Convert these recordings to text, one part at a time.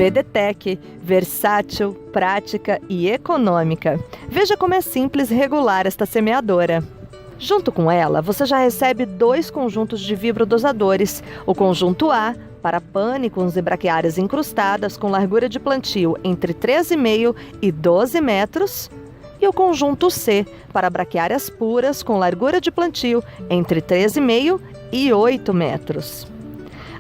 VDTech, versátil, prática e econômica. Veja como é simples regular esta semeadora. Junto com ela, você já recebe 2 conjuntos de vibrodosadores. O conjunto A, para pane com braquiárias incrustadas com largura de plantio entre 3,5 e 12 metros. E o conjunto C, para braquiárias puras com largura de plantio entre 3,5 e 8 metros.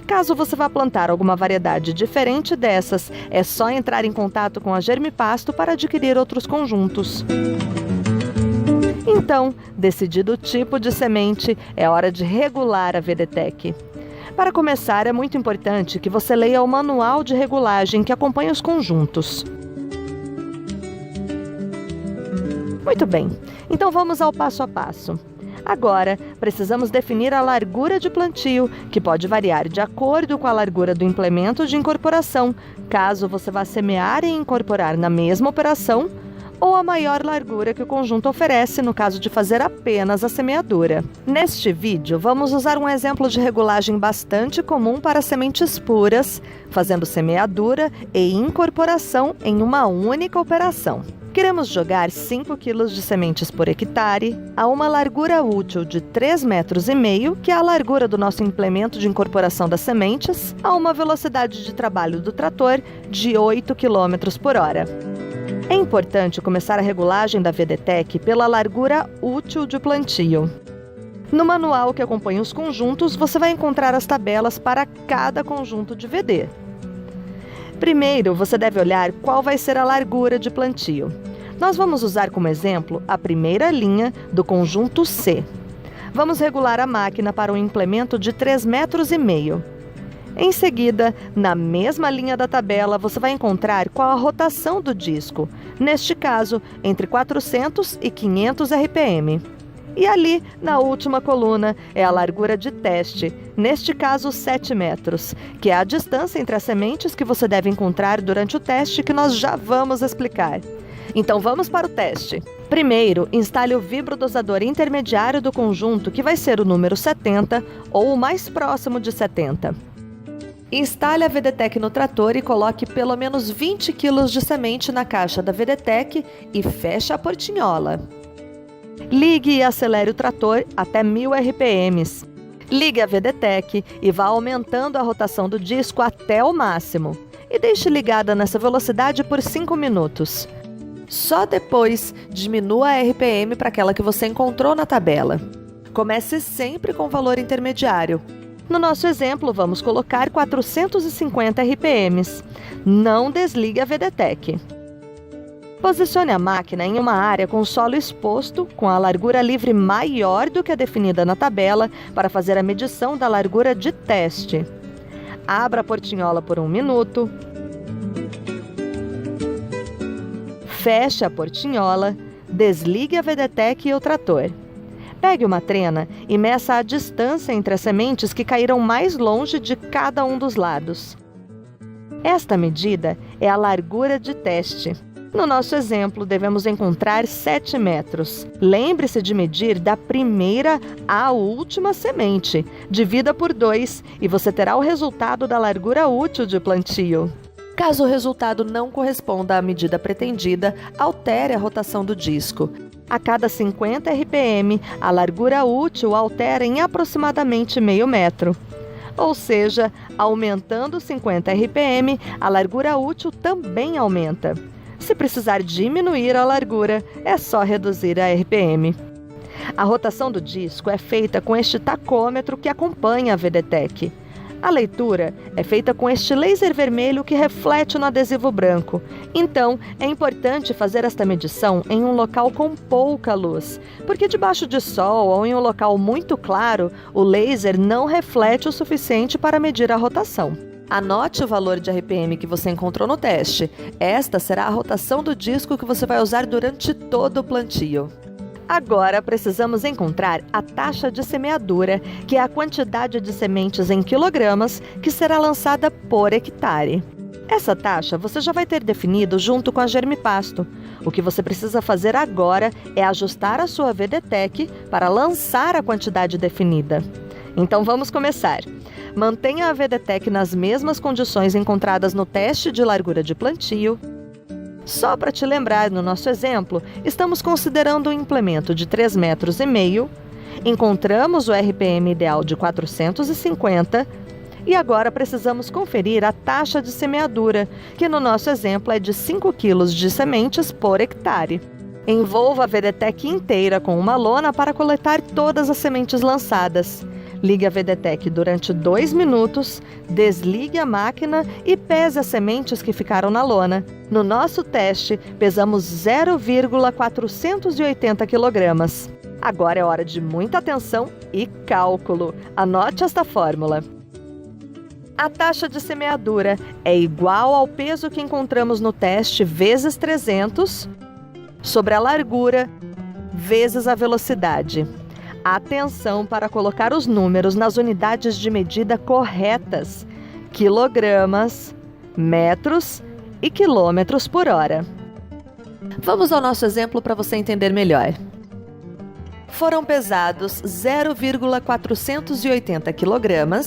Caso você vá plantar alguma variedade diferente dessas, é só entrar em contato com a Germipasto para adquirir outros conjuntos. Então, decidido o tipo de semente, é hora de regular a VDTech. Para começar, é muito importante que você leia o manual de regulagem que acompanha os conjuntos. Muito bem, então vamos ao passo a passo. Agora, precisamos definir a largura de plantio, que pode variar de acordo com a largura do implemento de incorporação, caso você vá semear e incorporar na mesma operação, ou a maior largura que o conjunto oferece no caso de fazer apenas a semeadura. Neste vídeo, vamos usar um exemplo de regulagem bastante comum para sementes puras, fazendo semeadura e incorporação em uma única operação. Queremos jogar 5 kg de sementes por hectare a uma largura útil de 3,5 metros, que é a largura do nosso implemento de incorporação das sementes, a uma velocidade de trabalho do trator de 8 km por hora. É importante começar a regulagem da VDTech pela largura útil de plantio. No manual que acompanha os conjuntos, você vai encontrar as tabelas para cada conjunto de VD. Primeiro, você deve olhar qual vai ser a largura de plantio. Nós vamos usar como exemplo a primeira linha do conjunto C. Vamos regular a máquina para um implemento de 3,5 metros. Em seguida, na mesma linha da tabela, você vai encontrar qual a rotação do disco, neste caso, entre 400 e 500 RPM. E ali, na última coluna, é a largura de teste, neste caso 7 metros, que é a distância entre as sementes que você deve encontrar durante o teste que nós já vamos explicar. Então vamos para o teste. Primeiro, instale o vibrodosador intermediário do conjunto, que vai ser o número 70 ou o mais próximo de 70. Instale a VDTech no trator e coloque pelo menos 20 kg de semente na caixa da VDTech e feche a portinhola. Ligue e acelere o trator até 1000 RPMs. Ligue a VDTech e vá aumentando a rotação do disco até o máximo. E deixe ligada nessa velocidade por 5 minutos. Só depois, diminua a RPM para aquela que você encontrou na tabela. Comece sempre com valor intermediário. No nosso exemplo, vamos colocar 450 RPMs. Não desligue a VDTech. Posicione a máquina em uma área com solo exposto, com a largura livre maior do que a definida na tabela, para fazer a medição da largura de teste. Abra a portinhola por 1 minuto. Feche a portinhola. Desligue a VDTech e o trator. Pegue uma trena e meça a distância entre as sementes que caíram mais longe de cada um dos lados. Esta medida é a largura de teste. No nosso exemplo, devemos encontrar 7 metros. Lembre-se de medir da primeira à última semente. Divida por 2 e você terá o resultado da largura útil de plantio. Caso o resultado não corresponda à medida pretendida, altere a rotação do disco. A cada 50 RPM, a largura útil altera em aproximadamente meio metro. Ou seja, aumentando 50 RPM, a largura útil também aumenta. Se precisar diminuir a largura, é só reduzir a RPM. A rotação do disco é feita com este tacômetro que acompanha a VDTech. A leitura é feita com este laser vermelho que reflete no adesivo branco. Então, é importante fazer esta medição em um local com pouca luz, porque debaixo de sol ou em um local muito claro, o laser não reflete o suficiente para medir a rotação. Anote o valor de RPM que você encontrou no teste. Esta será a rotação do disco que você vai usar durante todo o plantio. Agora precisamos encontrar a taxa de semeadura, que é a quantidade de sementes em quilogramas que será lançada por hectare. Essa taxa você já vai ter definido junto com a Germipasto. O que você precisa fazer agora é ajustar a sua VDTech para lançar a quantidade definida. Então vamos começar. Mantenha a VDTEC nas mesmas condições encontradas no teste de largura de plantio. Só para te lembrar, no nosso exemplo, estamos considerando um implemento de 3,5 metros, encontramos o RPM ideal de 450 e agora precisamos conferir a taxa de semeadura, que no nosso exemplo é de 5 kg de sementes por hectare. Envolva a VDTEC inteira com uma lona para coletar todas as sementes lançadas. Ligue a VDTEC durante 2 minutos, desligue a máquina e pese as sementes que ficaram na lona. No nosso teste, pesamos 0,480 kg. Agora é hora de muita atenção e cálculo. Anote esta fórmula. A taxa de semeadura é igual ao peso que encontramos no teste vezes 300 sobre a largura vezes a velocidade. Atenção para colocar os números nas unidades de medida corretas: quilogramas, metros e quilômetros por hora. Vamos ao nosso exemplo para você entender melhor. Foram pesados 0,480 kg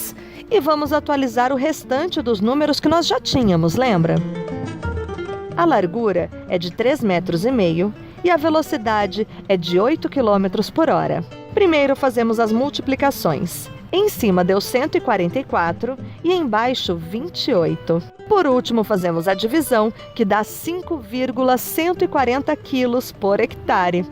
e vamos atualizar o restante dos números que nós já tínhamos, lembra? A largura é de 3,5 metros e a velocidade é de 8 km por hora. Primeiro fazemos as multiplicações. Em cima deu 144 e embaixo 28. Por último, fazemos a divisão, que dá 5,140 kg por hectare.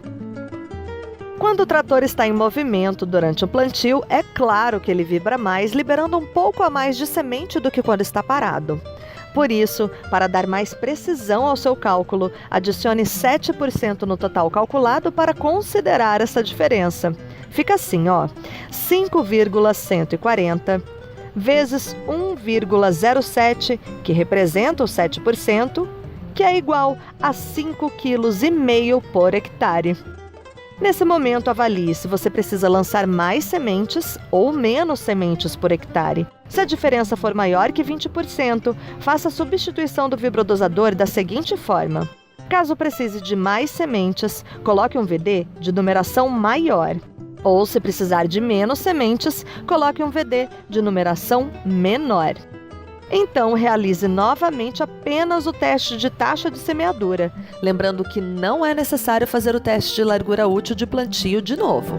Quando o trator está em movimento durante o plantio, é claro que ele vibra mais, liberando um pouco a mais de semente do que quando está parado. Por isso, para dar mais precisão ao seu cálculo, adicione 7% no total calculado para considerar essa diferença. Fica assim, ó, 5,140 vezes 1,07, que representa o 7%, que é igual a 5,5 kg por hectare. Nesse momento, avalie se você precisa lançar mais sementes ou menos sementes por hectare. Se a diferença for maior que 20%, faça a substituição do vibrodosador da seguinte forma. Caso precise de mais sementes, coloque um VD de numeração maior. Ou, se precisar de menos sementes, coloque um VD de numeração menor. Então, realize novamente apenas o teste de taxa de semeadura, lembrando que não é necessário fazer o teste de largura útil de plantio de novo.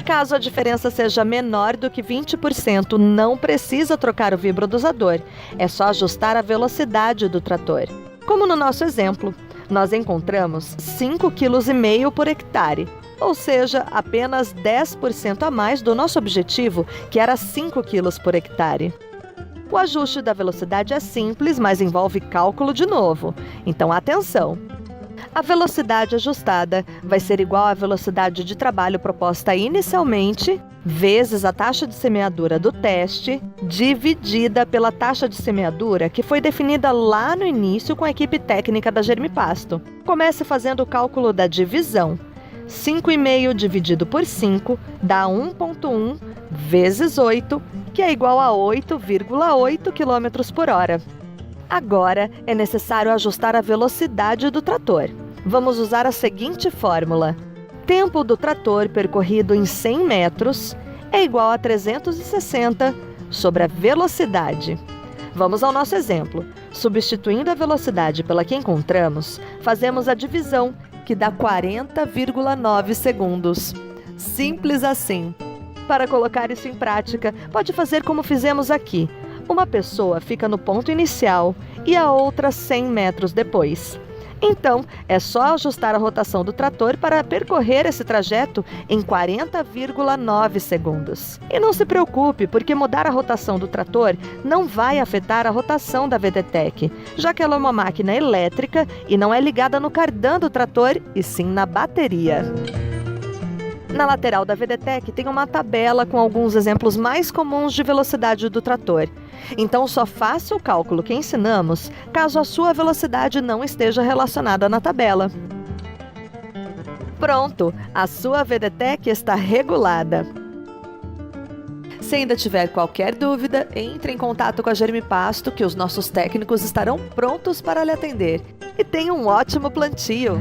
Caso a diferença seja menor do que 20%, não precisa trocar o vibrodosador, é só ajustar a velocidade do trator. Como no nosso exemplo, nós encontramos 5,5 kg por hectare, ou seja, apenas 10% a mais do nosso objetivo, que era 5 kg por hectare. O ajuste da velocidade é simples, mas envolve cálculo de novo. Então, atenção! A velocidade ajustada vai ser igual à velocidade de trabalho proposta inicialmente, vezes a taxa de semeadura do teste, dividida pela taxa de semeadura que foi definida lá no início com a equipe técnica da Germipasto. Comece fazendo o cálculo da divisão. 5,5 dividido por 5 dá 1,1 vezes 8, que é igual a 8,8 km por hora. Agora é necessário ajustar a velocidade do trator. Vamos usar a seguinte fórmula. Tempo do trator percorrido em 100 metros é igual a 360 sobre a velocidade. Vamos ao nosso exemplo. Substituindo a velocidade pela que encontramos, fazemos a divisão, que dá 40,9 segundos. Simples assim. Para colocar isso em prática, pode fazer como fizemos aqui. Uma pessoa fica no ponto inicial e a outra 100 metros depois. Então, é só ajustar a rotação do trator para percorrer esse trajeto em 40,9 segundos. E não se preocupe, porque mudar a rotação do trator não vai afetar a rotação da VDTEC, já que ela é uma máquina elétrica e não é ligada no cardan do trator, e sim na bateria. Na lateral da VDTEC tem uma tabela com alguns exemplos mais comuns de velocidade do trator. Então, só faça o cálculo que ensinamos caso a sua velocidade não esteja relacionada na tabela. Pronto! A sua VDTEC está regulada. Se ainda tiver qualquer dúvida, entre em contato com a Germipasto, que os nossos técnicos estarão prontos para lhe atender. E tenha um ótimo plantio!